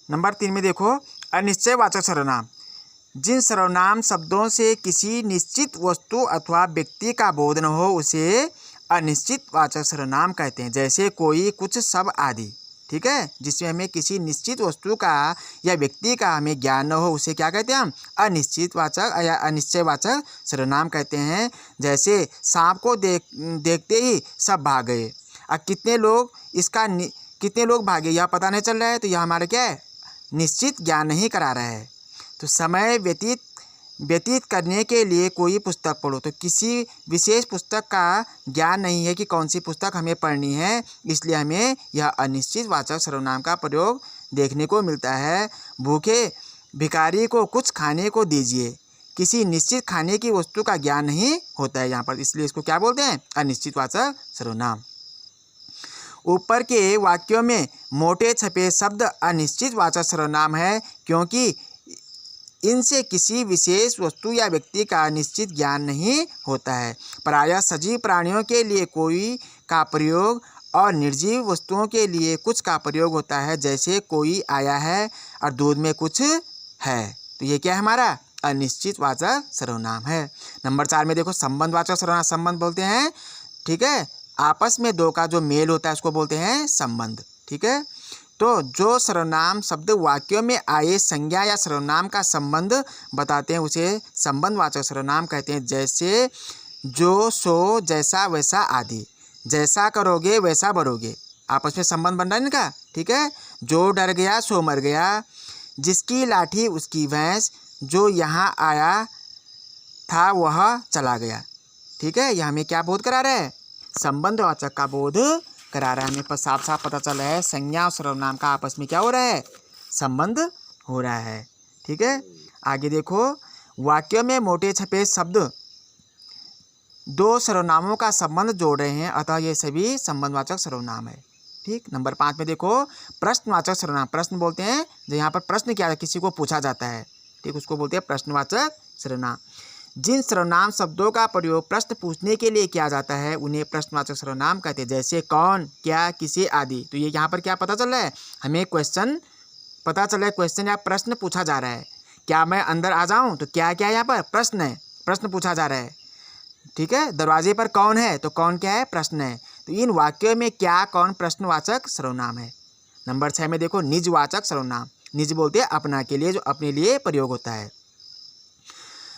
Number 3 में देखो अनिश्चयवाचक सर्वनाम। जिन सर्वनाम शब्दों से किसी निश्चित वस्तु अथवा व्यक्ति का बोध न हो उसे अनिश्चितवाचक सर्वनाम कहते हैं। जैसे कोई, कुछ, सब आदि। ठीक है, जिसमें हमें किसी निश्चित वस्तु का या व्यक्ति का हमें ज्ञान न हो उसे क्या कहते हैं हम? अनिश्चितवाचक या अनिश्चयवाचक सर्वनाम कहते हैं। जैसे सांप को देखते ही सब भाग गए। अब कितने लोग भागे यह पता नहीं चल रहा है, तो यह हमारा क्या है? निश्चित ज्ञान नहीं करा रहा है। तो समय व्यतीत करने के लिए कोई पुस्तक पढ़ो, तो किसी विशेष पुस्तक का ज्ञान नहीं है कि कौन सी पुस्तक हमें पढ़नी है, इसलिए हमें यह अनिश्चितवाचक सर्वनाम का प्रयोग देखने को मिलता है। भूखे भिखारी को कुछ खाने को दीजिए, किसी निश्चित खाने की वस्तु का ज्ञान नहीं होता है यहाँ पर, इसलिए इसको क्या बोलते हैं? अनिश्चितवाचक सर्वनाम। ऊपर के वाक्यों में मोटे छपे शब्द अनिश्चितवाचक सर्वनाम है, क्योंकि इनसे किसी विशेष वस्तु या व्यक्ति का निश्चित ज्ञान नहीं होता है। प्रायः सजीव प्राणियों के लिए कोई का प्रयोग और निर्जीव वस्तुओं के लिए कुछ का प्रयोग होता है। जैसे कोई आया है और दूध में कुछ है, तो ये क्या है? हमारा अनिश्चितवाचक सर्वनाम है। नंबर 4 में देखो संबंधवाचक सर्वनाम। संबंध बोलते हैं, ठीक है, आपस में दो का जो मेल होता है उसको बोलते हैं संबंध। ठीक है, तो जो सर्वनाम शब्द वाक्यों में आए संज्ञा या सर्वनाम का संबंध बताते हैं उसे संबंधवाचक सर्वनाम कहते हैं। जैसे जो, सो, जैसा, वैसा आदि। जैसा करोगे वैसा बढ़ोगे, आपस में संबंध बन रहा है इनका। ठीक है, जो डर गया सो मर गया, जिसकी लाठी उसकी भैंस, जो यहाँ आया था वह चला गया। ठीक है, यह हमें क्या बोध करा रहा है? संबंधवाचक का बोध करा रहा है। हमें पर साफ साफ पता चल रहा है संज्ञा और सर्वनाम का आपस में क्या हो रहा है? संबंध हो रहा है। ठीक है, आगे देखो, वाक्यों में मोटे छपे शब्द दो सर्वनामों का संबंध जोड़ रहे हैं, अतः ये सभी संबंधवाचक सर्वनाम है। ठीक, नंबर 5 में देखो प्रश्नवाचक सर्वनाम। प्रश्न बोलते हैं जो यहाँ पर प्रश्न किया किसी को पूछा जाता है, ठीक, उसको बोलते हैं प्रश्नवाचक सर्वनाम। जिन सर्वनाम शब्दों का प्रयोग प्रश्न पूछने के लिए किया जाता है उन्हें प्रश्नवाचक सर्वनाम कहते हैं। जैसे कौन, क्या, किसे आदि। तो ये यहाँ पर क्या पता चल रहा है? हमें क्वेश्चन पता चल रहा है, क्वेश्चन या प्रश्न पूछा जा रहा है। क्या मैं अंदर आ जाऊँ? तो क्या क्या यहाँ पर प्रश्न है, प्रश्न पूछा जा रहा है। ठीक है, दरवाजे पर कौन है? तो कौन क्या है? प्रश्न है। तो इन वाक्यों में क्या, कौन प्रश्नवाचक सर्वनाम है। नंबर 6 में देखो निजवाचक सर्वनाम। निज बोलते हैं अपना के लिए, जो अपने लिए प्रयोग होता है।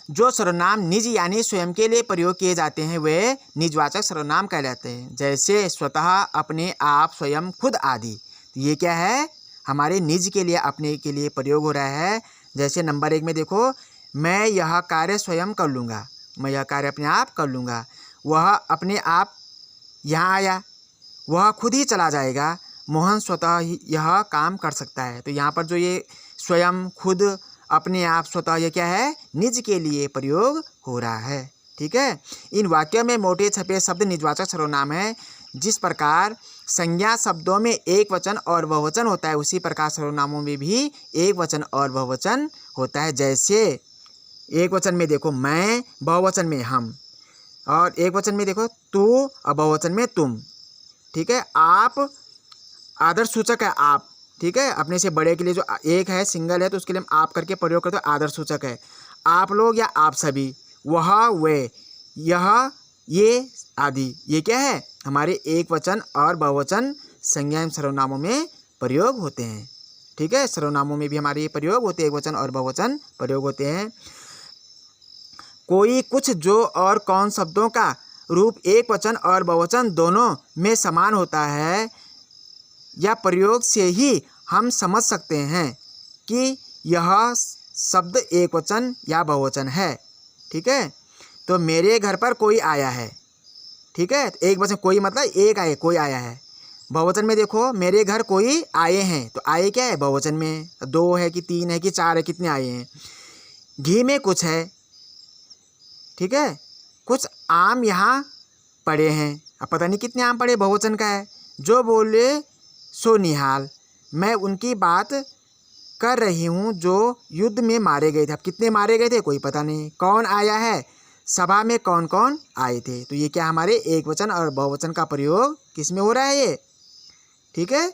जो सर्वनाम निज यानी स्वयं के लिए प्रयोग किए जाते हैं वे निजवाचक सर्वनाम कहलाते हैं। जैसे स्वतः, अपने आप, स्वयं, खुद आदि। तो ये क्या है? हमारे निज के लिए, अपने के लिए प्रयोग हो रहा है। जैसे नंबर 1 में देखो, मैं यह कार्य स्वयं कर लूँगा, मैं यह कार्य अपने आप कर लूँगा। वह अपने आप यहाँ आया, वह खुद ही चला जाएगा। मोहन स्वतः यह काम कर सकता है। तो यहाँ पर जो ये स्वयं, खुद, अपने आप, स्वतः, ये क्या है? निज के लिए प्रयोग हो रहा है। ठीक है, इन वाक्यों में मोटे छपे शब्द निजवाचक सर्वनाम है। जिस प्रकार संज्ञा शब्दों में एक वचन और बहुवचन होता है उसी प्रकार सर्वनामों में भी एक वचन और बहुवचन होता है। जैसे एक वचन में देखो मैं, बहुवचन में हम, और एक वचन में देखो तू और बहुवचन में तुम। ठीक है, आप आदर्श सूचक है आप। ठीक है, अपने से बड़े के लिए जो एक है, सिंगल है, तो उसके लिए हम आप करके प्रयोग करते हैं, आदर्श सूचक है। आप लोग या आप सभी, वह, वे, यह, ये आदि, ये क्या है? हमारे एक वचन और बहुवचन संज्ञा एवं सर्वनामों में प्रयोग होते हैं। ठीक है, सर्वनामों में भी हमारे ये प्रयोग होते हैं, एक वचन और बहुवचन प्रयोग होते हैं। कोई, कुछ, जो और कौन शब्दों का रूप एक वचन और बहुवचन दोनों में समान होता है, या प्रयोग से ही हम समझ सकते हैं कि यह शब्द एक वचन या बहुवचन है। ठीक है, तो मेरे घर पर कोई आया है। ठीक है, एक वचन कोई मतलब एक आए, कोई आया है। बहुवचन में देखो मेरे घर कोई आए हैं, तो आए क्या है? बहुवचन में। 2 है कि 3 है कि 4 है, कितने आए हैं? घी में कुछ है। ठीक है, कुछ आम यहाँ पड़े हैं, अब पता नहीं कितने आम पड़े, बहुवचन का है। जो बोले सो निहाल, मैं उनकी बात कर रही हूँ जो युद्ध में मारे गए थे। अब कितने मारे गए थे कोई पता नहीं। कौन आया है? सभा में कौन कौन आए थे। तो ये क्या हमारे एक वचन और बहुवचन का प्रयोग किस में हो रहा है ये? ठीक है,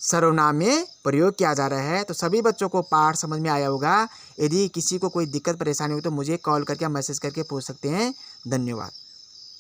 सर्वनाम में प्रयोग किया जा रहा है। तो सभी बच्चों को पाठ समझ में आया होगा। यदि किसी को कोई दिक्कत परेशानी हो तो मुझे कॉल करके, मैसेज करके पूछ सकते हैं। धन्यवाद।